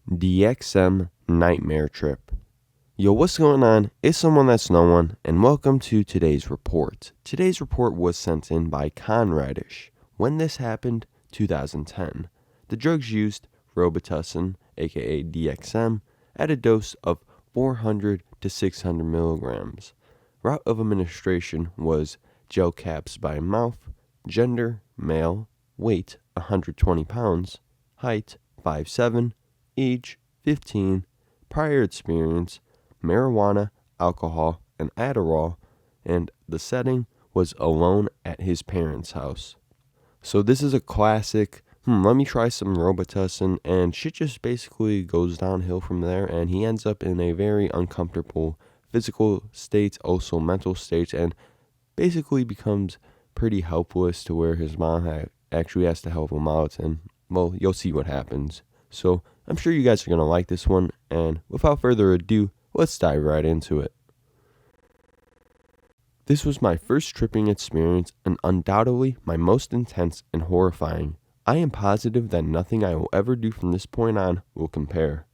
DXM Nightmare Trip. Yo, what's going on? It's someone that's no one, and welcome to today's report. Today's report was sent in by conraddish. When this happened, 2010. The drugs used, Robitussin, aka DXM, at a dose of 400 to 600 milligrams. Route of administration was gel caps by mouth, gender, male, weight 120 pounds, height 5'7", age 15, prior experience, marijuana, alcohol, and Adderall, and the setting was alone at his parents' house. So this is a classic, let me try some Robitussin, and shit just basically goes downhill from there, and he ends up in a very uncomfortable physical state, also mental state, and basically becomes pretty helpless to where his mom actually has to help him out, and, well, you'll see what happens. So I'm sure you guys are going to like this one, and without further ado, let's dive right into it. This was my first tripping experience, and undoubtedly my most intense and horrifying. I am positive that nothing I will ever do from this point on will compare.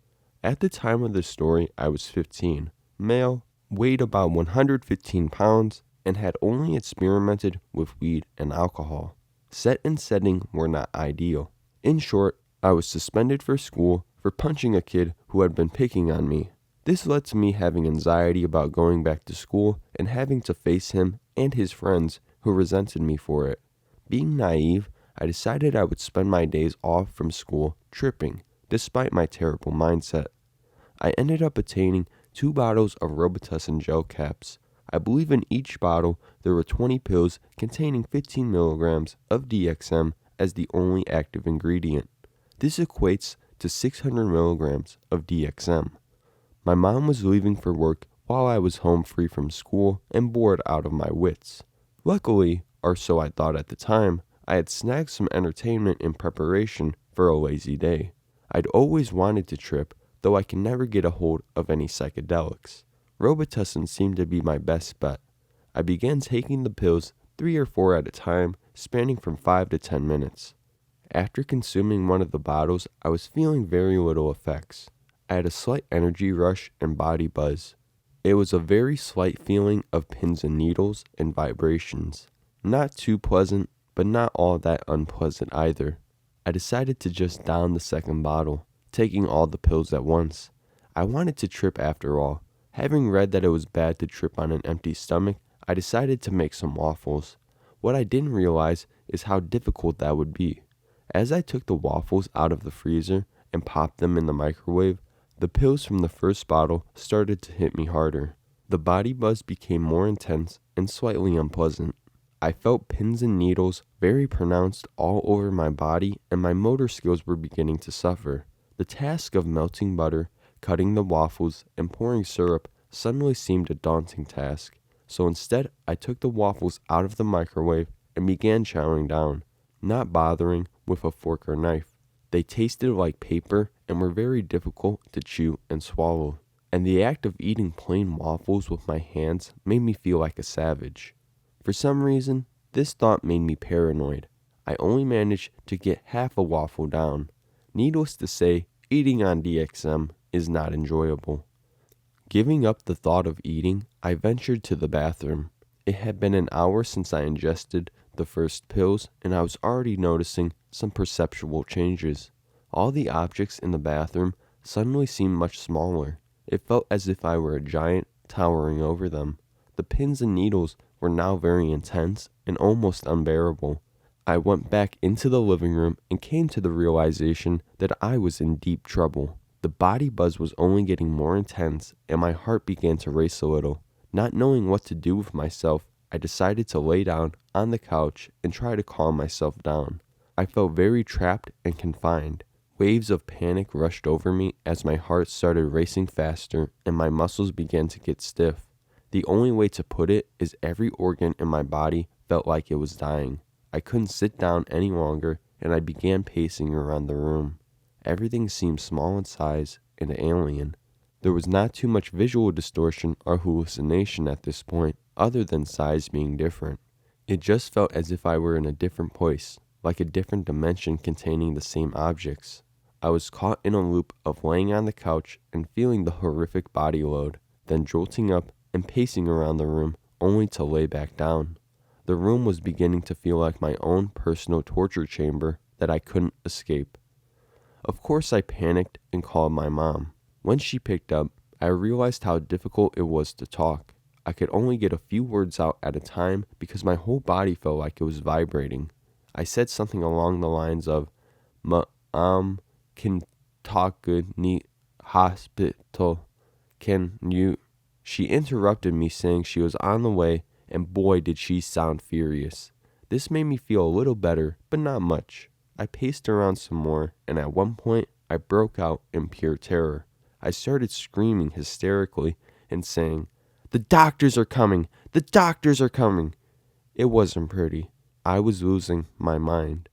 At the time of this story, I was 15, male, weighed about 115 pounds, and had only experimented with weed and alcohol. Set and setting were not ideal. In short, I was suspended for school for punching a kid who had been picking on me. This led to me having anxiety about going back to school and having to face him and his friends who resented me for it. Being naive, I decided I would spend my days off from school tripping, despite my terrible mindset. I ended up obtaining 2 bottles of Robitussin gel caps. I believe in each bottle there were 20 pills containing 15 milligrams of DXM as the only active ingredient. This equates to 600 milligrams of DXM. My mom was leaving for work while I was home free from school and bored out of my wits. Luckily, or so I thought at the time, I had snagged some entertainment in preparation for a lazy day. I'd always wanted to trip, though I could never get a hold of any psychedelics. Robitussin seemed to be my best bet. I began taking the pills 3 or 4 at a time, spanning from 5 to 10 minutes. After consuming one of the bottles, I was feeling very little effects. I had a slight energy rush and body buzz. It was a very slight feeling of pins and needles and vibrations. Not too pleasant, but not all that unpleasant either. I decided to just down the second bottle, taking all the pills at once. I wanted to trip after all. Having read that it was bad to trip on an empty stomach, I decided to make some waffles. What I didn't realize is how difficult that would be. As I took the waffles out of the freezer and popped them in the microwave, the pills from the first bottle started to hit me harder. The body buzz became more intense and slightly unpleasant. I felt pins and needles very pronounced all over my body, and my motor skills were beginning to suffer. The task of melting butter, cutting the waffles, and pouring syrup suddenly seemed a daunting task. So instead, I took the waffles out of the microwave and began chowing down, not bothering with a fork or knife. They tasted like paper and were very difficult to chew and swallow. And the act of eating plain waffles with my hands made me feel like a savage. For some reason, this thought made me paranoid. I only managed to get half a waffle down. Needless to say, eating on DXM is not enjoyable. Giving up the thought of eating, I ventured to the bathroom. It had been an hour since I ingested the first pills, and I was already noticing some perceptual changes. All the objects in the bathroom suddenly seemed much smaller. It felt as if I were a giant towering over them. The pins and needles were now very intense and almost unbearable. I went back into the living room and came to the realization that I was in deep trouble. The body buzz was only getting more intense, and my heart began to race a little. Not knowing what to do with myself, I decided to lay down on the couch and try to calm myself down. I felt very trapped and confined. Waves of panic rushed over me as my heart started racing faster and my muscles began to get stiff. The only way to put it is every organ in my body felt like it was dying. I couldn't sit down any longer, and I began pacing around the room. Everything seemed small in size and alien. There was not too much visual distortion or hallucination at this point, other than size being different. It just felt as if I were in a different place, like a different dimension containing the same objects. I was caught in a loop of laying on the couch and feeling the horrific body load, then jolting up and pacing around the room only to lay back down. The room was beginning to feel like my own personal torture chamber that I couldn't escape. Of course, I panicked and called my mom. When she picked up, I realized how difficult it was to talk. I could only get a few words out at a time because my whole body felt like it was vibrating. I said something along the lines of, can talk good, need hospital, can you? She interrupted me saying she was on the way, and boy did she sound furious. This made me feel a little better, but not much. I paced around some more, and at one point, I broke out in pure terror. I started screaming hysterically and saying, "The doctors are coming! The doctors are coming!" It wasn't pretty. I was losing my mind.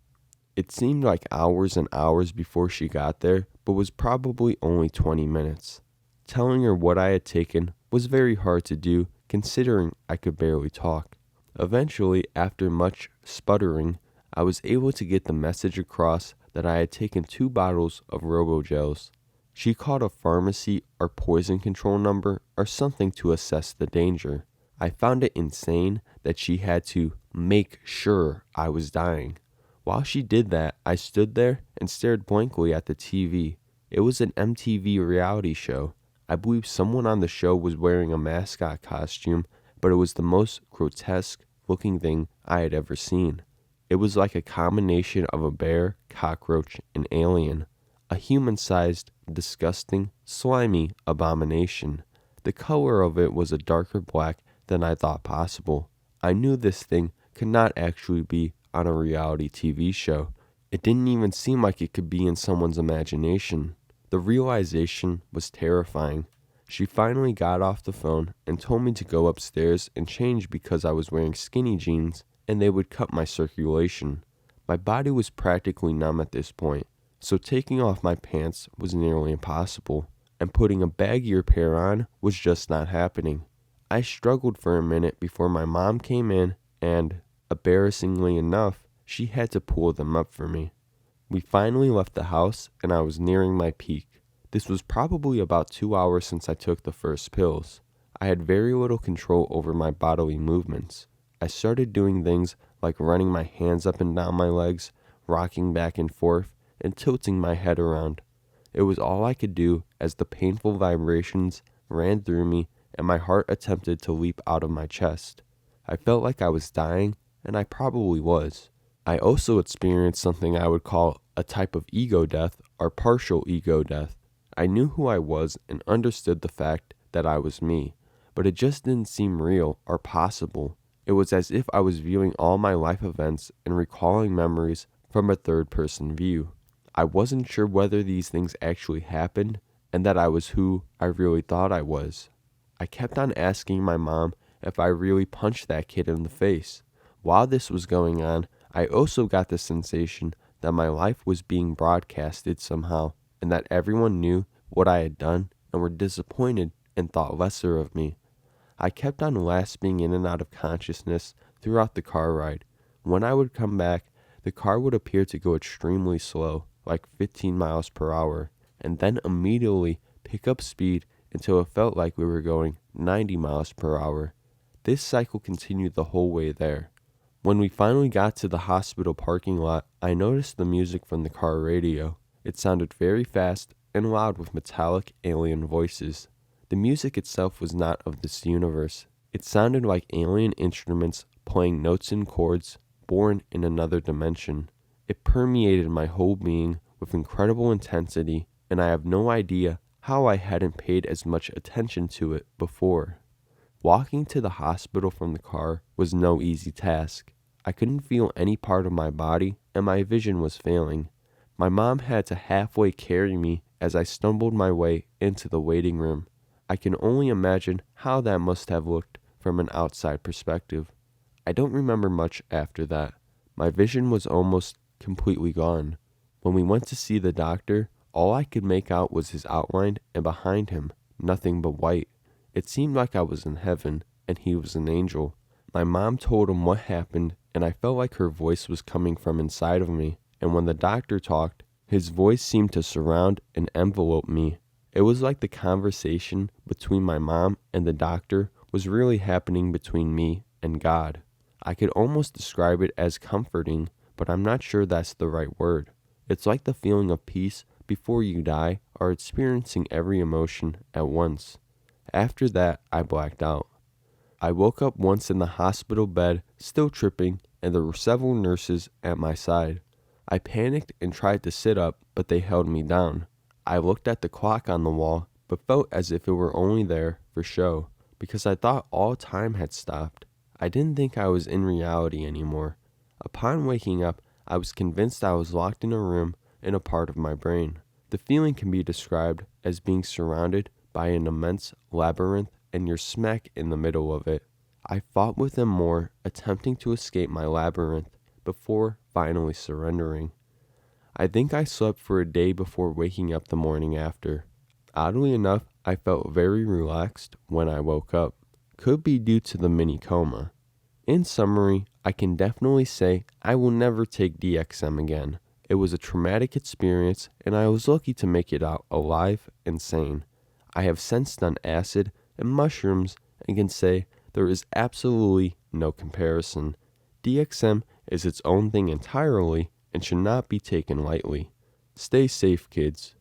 It seemed like hours and hours before she got there, but was probably only 20 minutes. Telling her what I had taken was very hard to do, considering I could barely talk. Eventually, after much sputtering, I was able to get the message across that I had taken 2 bottles of Robogels. She called a pharmacy or poison control number or something to assess the danger. I found it insane that she had to make sure I was dying. While she did that, I stood there and stared blankly at the TV. It was an MTV reality show. I believe someone on the show was wearing a mascot costume, but it was the most grotesque looking thing I had ever seen. It was like a combination of a bear, cockroach, and alien. A human-sized, disgusting, slimy abomination. The color of it was a darker black than I thought possible. I knew this thing could not actually be on a reality TV show. It didn't even seem like it could be in someone's imagination. The realization was terrifying. She finally got off the phone and told me to go upstairs and change because I was wearing skinny jeans and they would cut my circulation. My body was practically numb at this point, so taking off my pants was nearly impossible, and putting a baggier pair on was just not happening. I struggled for a minute before my mom came in and, embarrassingly enough, she had to pull them up for me. We finally left the house and I was nearing my peak. This was probably about 2 hours since I took the first pills. I had very little control over my bodily movements. I started doing things like running my hands up and down my legs, rocking back and forth, and tilting my head around. It was all I could do as the painful vibrations ran through me and my heart attempted to leap out of my chest. I felt like I was dying, and I probably was. I also experienced something I would call a type of ego death or partial ego death. I knew who I was and understood the fact that I was me, but it just didn't seem real or possible. It was as if I was viewing all my life events and recalling memories from a third-person view. I wasn't sure whether these things actually happened and that I was who I really thought I was. I kept on asking my mom if I really punched that kid in the face. While this was going on, I also got the sensation that my life was being broadcasted somehow and that everyone knew what I had done and were disappointed and thought lesser of me. I kept on lasping in and out of consciousness throughout the car ride. When I would come back, the car would appear to go extremely slow, like 15 miles per hour, and then immediately pick up speed until it felt like we were going 90 miles per hour. This cycle continued the whole way there. When we finally got to the hospital parking lot, I noticed the music from the car radio. It sounded very fast and loud with metallic alien voices. The music itself was not of this universe. It sounded like alien instruments playing notes and chords born in another dimension. It permeated my whole being with incredible intensity, and I have no idea how I hadn't paid as much attention to it before. Walking to the hospital from the car was no easy task. I couldn't feel any part of my body, and my vision was failing. My mom had to halfway carry me as I stumbled my way into the waiting room. I can only imagine how that must have looked from an outside perspective. I don't remember much after that. My vision was almost completely gone. When we went to see the doctor, all I could make out was his outline, and behind him, nothing but white. It seemed like I was in heaven, and he was an angel. My mom told him what happened, and I felt like her voice was coming from inside of me, and when the doctor talked, His voice seemed to surround and envelope me. It was like the conversation between my mom and the doctor was really happening between me and God. I could almost describe it as comforting, but I'm not sure that's the right word. It's like the feeling of peace before you die or experiencing every emotion at once. After that, I blacked out. I woke up once in the hospital bed, still tripping, and there were several nurses at my side. I panicked and tried to sit up, but they held me down. I looked at the clock on the wall, but felt as if it were only there for show, because I thought all time had stopped. I didn't think I was in reality anymore. Upon waking up, I was convinced I was locked in a room in a part of my brain. The feeling can be described as being surrounded by an immense labyrinth and you're smack in the middle of it. I fought with them more, attempting to escape my labyrinth before finally surrendering. I think I slept for a day before waking up the morning after. Oddly enough, I felt very relaxed when I woke up. Could be due to the mini coma. In summary, I can definitely say I will never take DXM again. It was a traumatic experience and I was lucky to make it out alive and sane. I have since done acid and mushrooms and can say there is absolutely no comparison. DXM is its own thing entirely and should not be taken lightly. Stay safe, kids.